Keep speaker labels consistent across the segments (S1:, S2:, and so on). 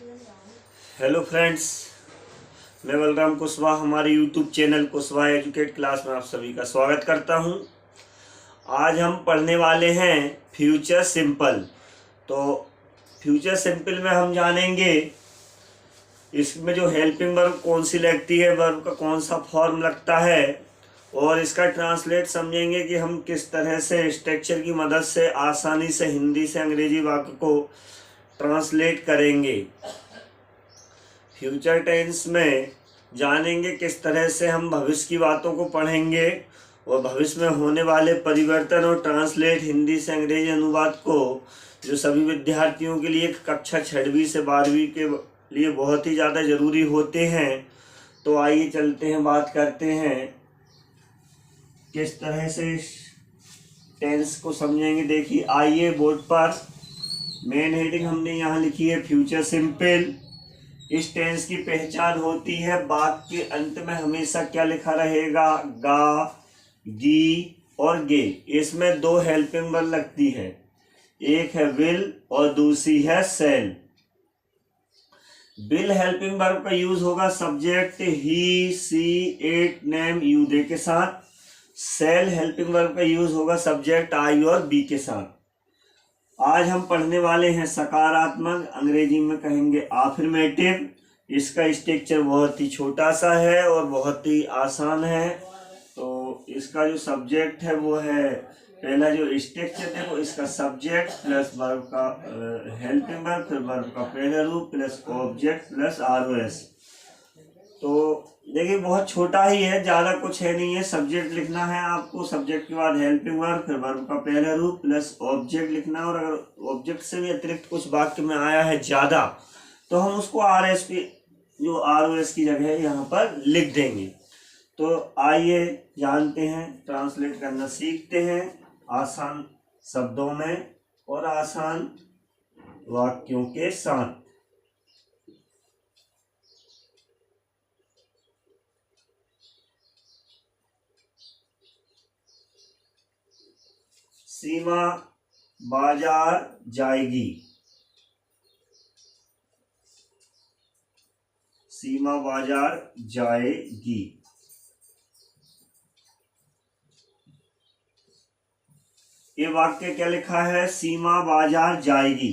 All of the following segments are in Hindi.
S1: हेलो फ्रेंड्स, मैं बलराम कुशवाहा हमारे YouTube channel Kushwaha educate class में आप सभी का स्वागत करता हूं। आज हम पढ़ने वाले हैं फ्यूचर सिंपल। तो फ्यूचर सिंपल में हम जानेंगे इसमें जो हेल्पिंग वर्ब कौन सी लगती है, वर्ब का कौन सा फॉर्म लगता है, और इसका ट्रांसलेट समझेंगे कि हम किस तरह से स्ट्रक्चर की मदद से आसानी से हिंदी से अंग्रेजी वाक्य को ट्रांसलेट करेंगे। फ्यूचर टेंस में जानेंगे किस तरह से हम भविष्य की बातों को पढ़ेंगे और भविष्य में होने वाले परिवर्तन और ट्रांसलेट हिंदी से अंग्रेजी अनुवाद को, जो सभी विद्यार्थियों के लिए कक्षा 6वीं से 12वीं के लिए बहुत ही ज़्यादा ज़रूरी होते हैं। तो आइए चलते हैं, बात करते हैं किस तरह से टेंस को समझेंगे। देखिए, आइए बोर्ड पर मेन हेडिंग हमने यहाँ लिखी है फ्यूचर सिंपल। इस टेंस की पहचान होती है वाक्य के अंत में हमेशा क्या लिखा रहेगा, गा, गी और गे। इसमें दो हेल्पिंग वर्ब लगती है, एक है विल और दूसरी है सेल। विल हेल्पिंग वर्ब का यूज होगा subject he, she, it, name, you, they के साथ। सेल हेल्पिंग वर्ब का यूज होगा सब्जेक्ट आई और बी के साथ। आज हम पढ़ने वाले हैं सकारात्मक, अंग्रेजी में कहेंगे अफर्मेटिव। इसका स्ट्रक्चर बहुत ही छोटा सा है और बहुत ही आसान है। तो इसका जो सब्जेक्ट है वो है, पहला जो स्ट्रक्चर है वो इसका सब्जेक्ट प्लस वर्ब का हेल्पिंग वर्ब, फिर वर्ब का पहला रूप प्लस ऑब्जेक्ट प्लस आरओएस। तो देखिए बहुत छोटा ही है, ज़्यादा कुछ है नहीं है। सब्जेक्ट लिखना है आपको, सब्जेक्ट के बाद हेल्पिंग वर्ब, फिर वर्ब का पहला रूप प्लस ऑब्जेक्ट लिखना है। और अगर ऑब्जेक्ट से भी अतिरिक्त कुछ वाक्य में आया है ज़्यादा तो हम उसको आरएस पे, जो आरओएस की जगह है, यहाँ पर लिख देंगे। तो आइए जानते हैं, ट्रांसलेट करना सीखते हैं आसान शब्दों में और आसान वाक्यों के साथ। सीमा बाजार जाएगी। सीमा बाजार जाएगी। ये वाक्य क्या लिखा है, सीमा बाजार जाएगी।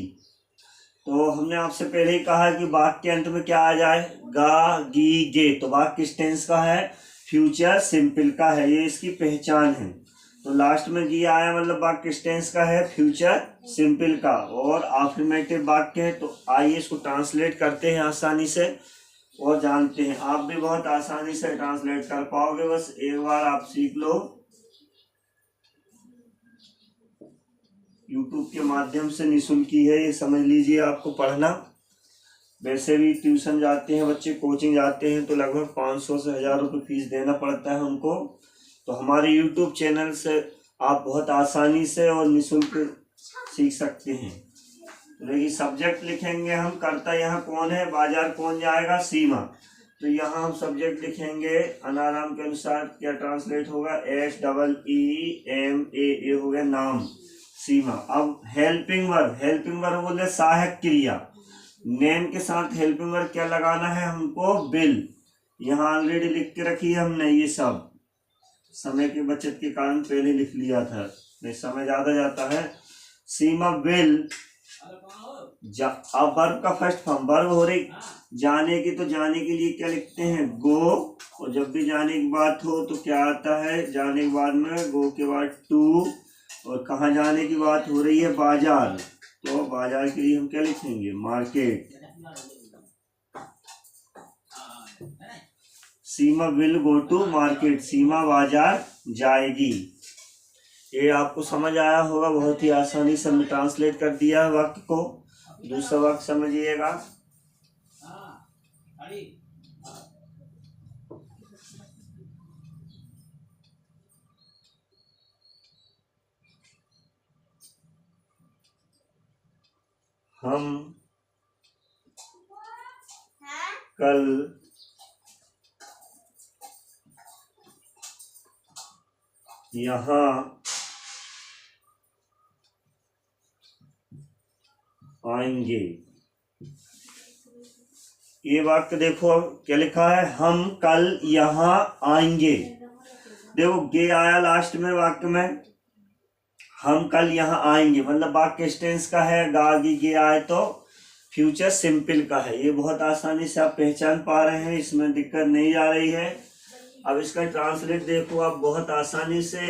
S1: तो हमने आपसे पहले ही कहा है कि वाक्य के अंत में क्या आ जाए, गा, गी, गे। तो वाक्य किस टेंस का है, फ्यूचर सिंपल का है, ये इसकी पहचान है। तो लास्ट में गी आया मतलब वाक्य किस टेंस का है, फ्यूचर सिंपल का, और अफर्मेटिव वाक्य है। तो आइए इसको ट्रांसलेट करते हैं आसानी से और जानते हैं। आप भी बहुत आसानी से ट्रांसलेट कर पाओगे, बस एक बार आप सीख लो। यूट्यूब के माध्यम से निःशुल्क ही है, ये समझ लीजिए। आपको पढ़ना, वैसे भी ट्यूशन जाते हैं बच्चे, कोचिंग जाते हैं तो लगभग 500 से 1000 रुपये फीस देना पड़ता है उनको। तो हमारे यूट्यूब चैनल से आप बहुत आसानी से और निःशुल्क सीख सकते हैं। तो देखिए, सब्जेक्ट लिखेंगे हम, कर्ता यहाँ कौन है, बाजार कौन जाएगा, सीमा। तो यहाँ हम सब्जेक्ट लिखेंगे अनाराम के अनुसार, क्या ट्रांसलेट होगा, SEEMA हो गया नाम, सीमा। अब हेल्पिंग वर्ब, हेल्पिंग वर्ब बोले सहायक क्रिया। नेम के साथ हेल्पिंग वर्ब क्या लगाना है हमको, बिल। यहाँ ऑलरेडी लिख के रखी है हमने, ये सब समय की बचत के कारण पहले लिख लिया था, नहीं समय ज्यादा जाता है। सीमा बिल अब वर्ब का फर्स्ट फॉर्म, वर्ब हो रही जाने की, तो जाने के लिए क्या लिखते हैं, गो। और जब भी जाने की बात हो तो क्या आता है, जाने के बाद में गो के बाद टू। और कहाँ जाने की बात हो रही है, बाजार, तो बाजार के लिए हम क्या लिखेंगे, market. Seema will go to market, Seema बाजार जाएगी। ये आपको समझ आया होगा, बहुत ही आसानी से हमने ट्रांसलेट कर दिया है वाक्य को। दूसरा वाक्य समझिएगा, हम कल यहाँ आएंगे। ये वाक्य देखो अब क्या लिखा है, हम कल यहाँ आएंगे। देखो गे आया लास्ट में वाक्य में, हम कल यहाँ आएंगे मतलब वाक्य टेंस का है, गा गी गे आए तो फ्यूचर सिंपल का है। ये बहुत आसानी से आप पहचान पा रहे हैं, इसमें दिक्कत नहीं आ रही है। अब इसका ट्रांसलेट देखो आप बहुत आसानी से,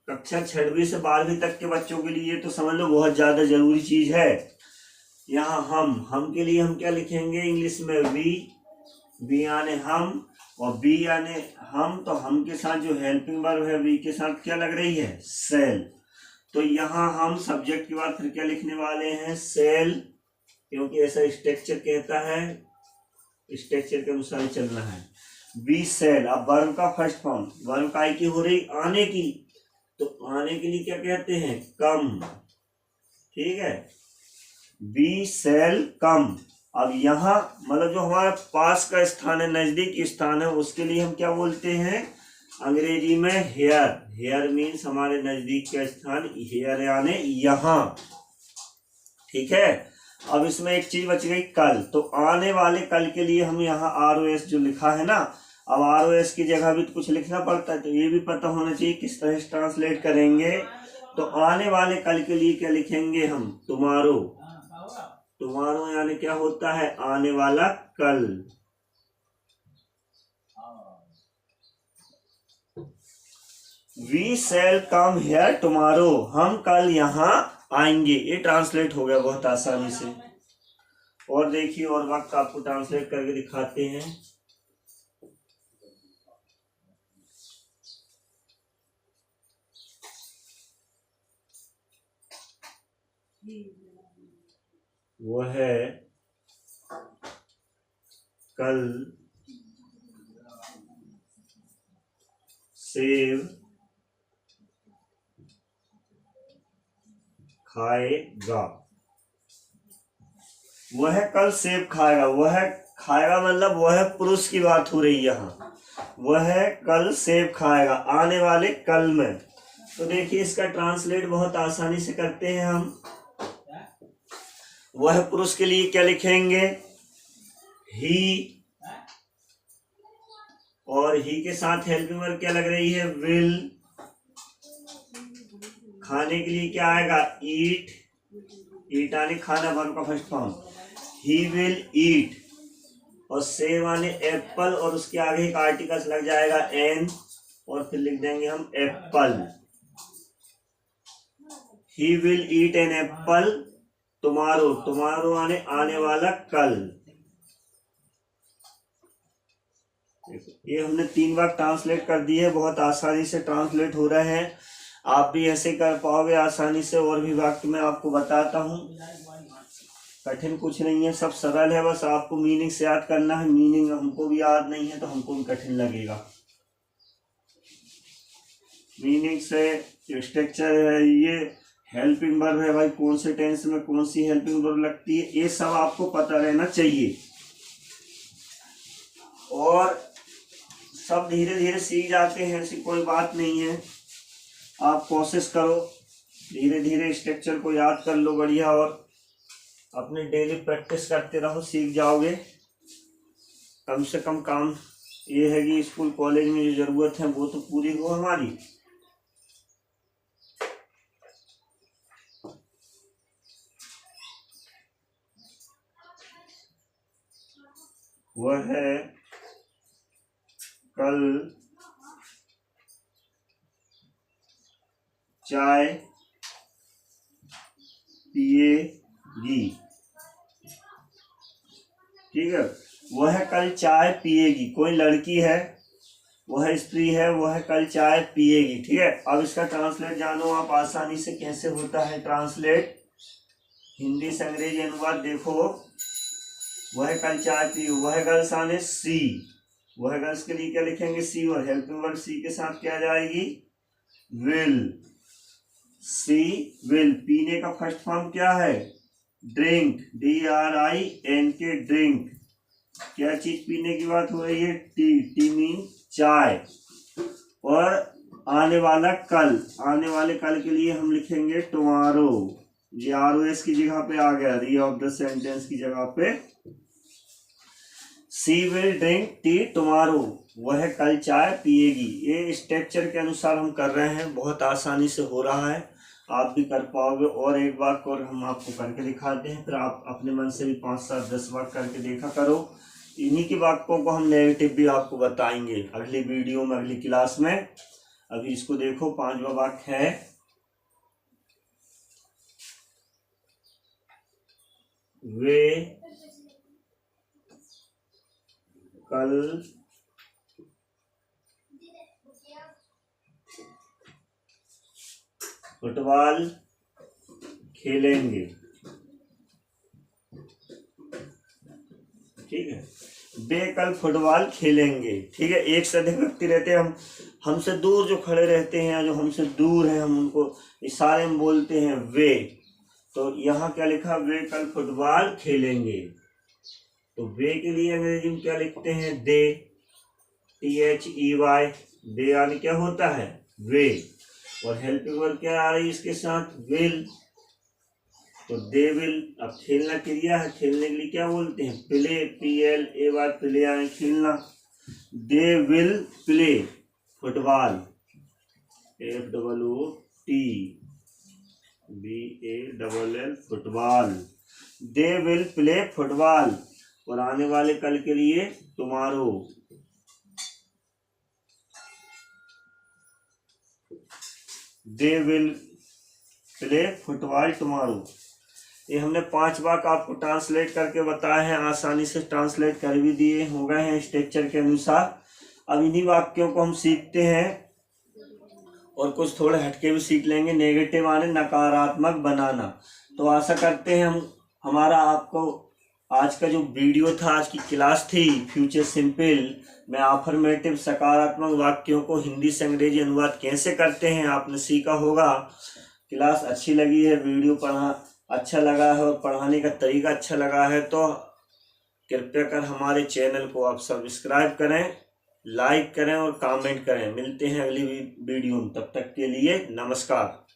S1: कक्षा 6वीं से 12वीं तक के बच्चों के लिए तो समझ लो बहुत ज्यादा जरूरी चीज है। यहाँ हम के लिए हम क्या लिखेंगे इंग्लिश में, वी यानी हम, और बी यानी हम, तो हम के साथ जो हेल्पिंग वर्ब है वी के साथ क्या लग रही है, सेल। तो यहाँ हम सब्जेक्ट के बाद फिर क्या लिखने वाले हैं, सेल, क्योंकि ऐसा स्ट्रक्चर कहता है, स्ट्रक्चर के अनुसार चलना है। We shall. अब वर्ब का फर्स्ट फॉर्म, वर्ब का की हो रही आने की, तो आने के लिए क्या कहते हैं, कम। ठीक है, वी सेल कम। अब यहाँ मतलब जो हमारा पास का स्थान है, नजदीक स्थान है, उसके लिए हम क्या बोलते हैं अंग्रेजी में, हेयर। हेयर मीन्स हमारे नजदीक का स्थान, हेयर यानी यहाँ। ठीक है, अब इसमें एक चीज बच गई, कल। तो आने वाले कल के लिए हम यहाँ ROS जो लिखा है ना, अब ROS की जगह भी तो कुछ लिखना पड़ता है, तो ये भी पता होना चाहिए किस तरह से ट्रांसलेट करेंगे। तो आने वाले कल के लिए क्या लिखेंगे हम, टुमारो। टुमारो यानी क्या होता है, आने वाला कल। We shall come here tomorrow, हम कल यहाँ आएंगे। ये ट्रांसलेट हो गया बहुत आसानी से। और देखिए और वक्त आपको ट्रांसलेट करके दिखाते हैं। वो है कल सेब खाएगा। वह कल सेब खाएगा, वह खाएगा मतलब वह पुरुष की बात हो रही है यहाँ, वह कल सेब खाएगा आने वाले कल में। तो देखिए इसका ट्रांसलेट बहुत आसानी से करते हैं हम। वह पुरुष के लिए क्या लिखेंगे, ही, और ही के साथ हेल्पिंग वर्ब क्या लग रही है, विल। खाने के लिए क्या आएगा, ईट। ईट आने खाना, वर्ब का first form, he will eat. और सेब आने एप्पल, और उसके आगे एक आर्टिकल्स लग जाएगा एन, और फिर लिख देंगे हम Apple. He will eat an apple tomorrow. Tomorrow आने वाला कल। ये हमने 3 बार ट्रांसलेट कर दिए, बहुत आसानी से ट्रांसलेट हो रहे हैं। आप भी ऐसे कर पाओगे आसानी से। और भी वाक्य मैं आपको बताता हूँ, कठिन कुछ नहीं है, सब सरल है, बस आपको मीनिंग से याद करना है। मीनिंग हमको भी याद नहीं है तो हमको भी कठिन लगेगा। मीनिंग से स्ट्रक्चर है, ये हेल्पिंग वर्ब है भाई, कौन से टेंस में कौन सी हेल्पिंग वर्ब लगती है, ये सब आपको पता रहना चाहिए। और सब धीरे धीरे सीख जाते हैं, ऐसी कोई बात नहीं है। आप कोशिश करो, धीरे धीरे स्ट्रक्चर को याद कर लो बढ़िया, और अपने डेली प्रैक्टिस करते रहो, सीख जाओगे। कम से कम काम ये है कि स्कूल कॉलेज में जो जरूरत है वो तो पूरी हो हमारी। वह है कल चाय पिएगी। ठीक है, वह कल चाय पिएगी। कोई लड़की है, वह स्त्री है, वह कल चाय पिएगी। ठीक है, अब इसका ट्रांसलेट जानो आप आसानी से कैसे होता है ट्रांसलेट। हिंदी से अंग्रेजी अनुवाद देखो। वह कल चाय पी, वह गर्ल्स आने सी, वह गर्ल्स के लिए क्या लिखेंगे, सी, और हेल्पिंग वर्ब सी के साथ क्या आ जाएगी, विल। C will. पीने का फर्स्ट फॉर्म क्या है, ड्रिंक, DRINK, ड्रिंक। क्या चीज पीने की बात हो रही है, टी। टी मीन चाय। और आने वाला कल, आने वाले कल के लिए हम लिखेंगे टुमारो। ये ROS की जगह पे आ गया, री ऑफ द सेंटेंस की जगह पे she will drink tea tomorrow, वह कल चाय पिएगी। ये स्ट्रक्चर के अनुसार हम कर रहे हैं, बहुत आसानी से हो रहा है, आप भी कर पाओगे। और एक बार और हम आपको करके दिखाते हैं, फिर आप अपने मन से भी 5, 7, 10 बार करके देखा करो। इन्हीं के वाक्यों को हम नेगेटिव भी आपको बताएंगे अगली वीडियो में, अगली क्लास में। अभी इसको देखो, 5वां वाक्य है, वे कल फुटबॉल खेलेंगे। ठीक है, वे कल फुटबॉल खेलेंगे। ठीक है, एक से अधिक व्यक्ति रहते हैं, हमसे दूर जो खड़े रहते हैं, जो हमसे दूर हैं, हम उनको इशारे में बोलते हैं वे। तो यहाँ क्या लिखा, वे कल फुटबॉल खेलेंगे। तो वे के लिए अंग्रेजी में क्या लिखते हैं, दे, THEY, दे यानी क्या होता है, वे। और हेल्पिंग वर्ब क्या आ रही है इसके साथ, विल। तो दे विल, अब खेलना क्रिया है, खेलने के लिए क्या बोलते हैं, प्ले, PLAY, प्ले यानी खेलना। They will play football, FOOTBALL, football. They will play football. और आने वाले कल के लिए tomorrow, they will play football tomorrow. ये हमने 5 वाक्य आपको ट्रांसलेट करके बताए हैं, आसानी से ट्रांसलेट कर भी दिए हो गए हैं स्ट्रक्चर के अनुसार। अब इन्हीं वाक्यों को हम सीखते हैं और कुछ थोड़े हटके भी सीख लेंगे। नेगेटिव आने नकारात्मक बनाना। तो आशा करते हैं हमारा आपको आज का जो वीडियो था, आज की क्लास थी फ्यूचर सिंपल में अफर्मेटिव सकारात्मक वाक्यों को हिंदी से अंग्रेजी अनुवाद कैसे करते हैं, आपने सीखा होगा। क्लास अच्छी लगी है, वीडियो अच्छा लगा है और पढ़ाने का तरीका अच्छा लगा है तो कृपया कर हमारे चैनल को आप सब्सक्राइब करें, लाइक करें और कमेंट करें। मिलते हैं अगली वीडियो में, तब तक के लिए नमस्कार।